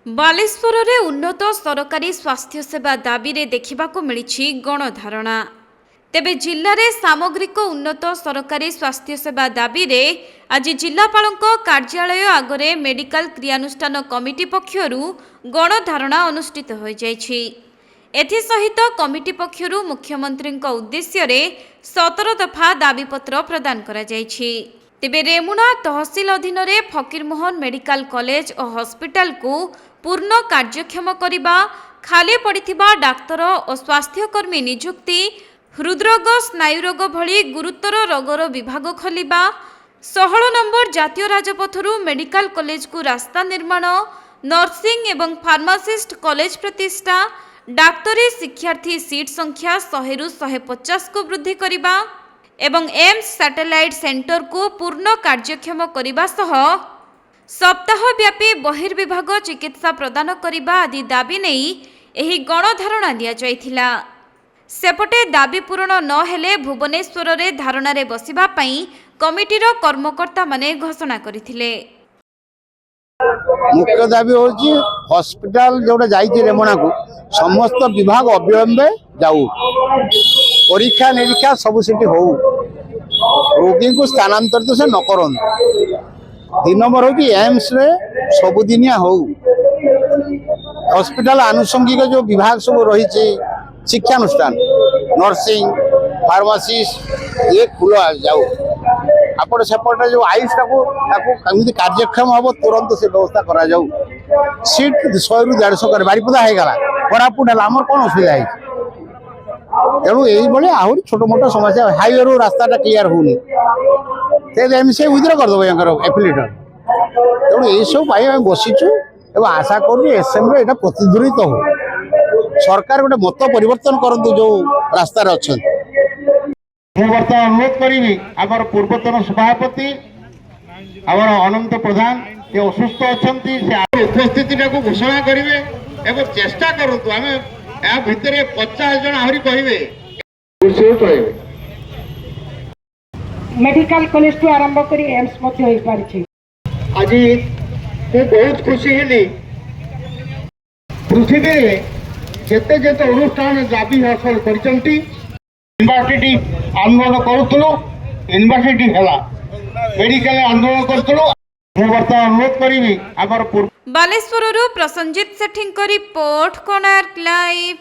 बालेश्वर में उन्नत सरकारी स्वास्थ्य सेवा दाबी रे देखा मिली गणधारणा। तेबे जिले में सामग्रिक उन्नत सरकारी स्वास्थ्य सेवा दाबी रे आज जिलापाल कार्यालय आगरे मेडिकल क्रियानुष्ठान कमिटी पक्षर गणधारणा अनुष्ठित हो जाइछि। एथिसहित कमिटी पक्षर मुख्यमंत्री उद्देश्य 17 दफा दाबीपत्र प्रदान करा जाइछि। तेबे रेमुणा तहसिल अधीन रे फकीरमोहन मेडिकल कॉलेज और हॉस्पिटल को पूर्ण कार्यक्षम करने, खाली पड़िथिबा डाक्तर और स्वास्थ्यकर्मी नियुक्ति, हृदरोग स्नायुरोग भली गुरुतर रोगर विभाग खोलिबा, 16 नंबर जातीय राजपथरू मेडिकल कॉलेज को रास्ता निर्माण, नर्सिंग एवं फार्मासिस्ट कॉलेज प्रतिष्ठा, डाक्तरी शिक्षार्थी सीट संख्या 100 रु 150 को वृद्धि करने एवं एम्स सैटेलाइट सेंटर को पूर्ण कार्यक्षम करने सह सप्ताहव्यापी बहिर्विभाग चिकित्सा प्रदान करने आदि दाबी नहीं एही गणधारणा दि जाइथिला। सेपटे दाबी पूरण न हेले भुवनेश्वर रे धारणा रे बसिबा पई कमिटीर कर्मकर्ता माने घोषणा करथिले। मुख्य दाबी होची हॉस्पिटल जोडा जाईची रेमणा को समस्त विभाग अविलंबे जाऊ, परीक्षा निरीक्षा सब सेठी हो, रोगी को स्थानांतरित से न करन। 3 नंबर हो कि एम्स रे सबुदिनिया हो, हॉस्पिटल आनुषंगिक जो विभाग सब रही शिक्षानुष्ठान नर्सिंग फार्मासिस्ट ये खुल जाऊ। आपण सेपटे जो आयुष कमी कार्यक्षम हम तुरंत से व्यवस्था करा जाऊ। सीट 100 रु 150 कर बारीपदा हो गला, कोरापुट है आमर कौन असुविधा है। तेणु यही आहरी छोट मोट समस्या हाईवे रू रास्ता क्लीयर होनी से विद्रोह करदेव एफिलेटर। तेणु यही सब बसीचु एवं आशा करूँ एसएमरे यहाँ प्रतिध्वनित हो, सरकार गोटे मत परिवर्तन करतु जो रास्तार अच्छा। बर्तमान अनुरोध करी आमर पूर्वतन सभापति आमर अनंत प्रधान ये असुस्थ अच्छा उपस्थिति को घोषणा करेंगे एवं चेष्टा करूँ आम या भितर 50 जन आहरी कहे मेडिकल कॉलेज टू आरंभ करी एम्स मध्य होई पारिछि। आज मैं बहुत खुशी हेली पृथ्वी रे जेते जेते अनुष्ठान दाबी हासिल करचंती यूनिवर्सिटी आंदोलन करूथलो, यूनिवर्सिटी हला मेडिकल आंदोलन करथलो। बर्तमान अनुरोध करी आमर बालेश्वर प्रसंजित सेठी रिपोर्ट कोणार्क लाइव।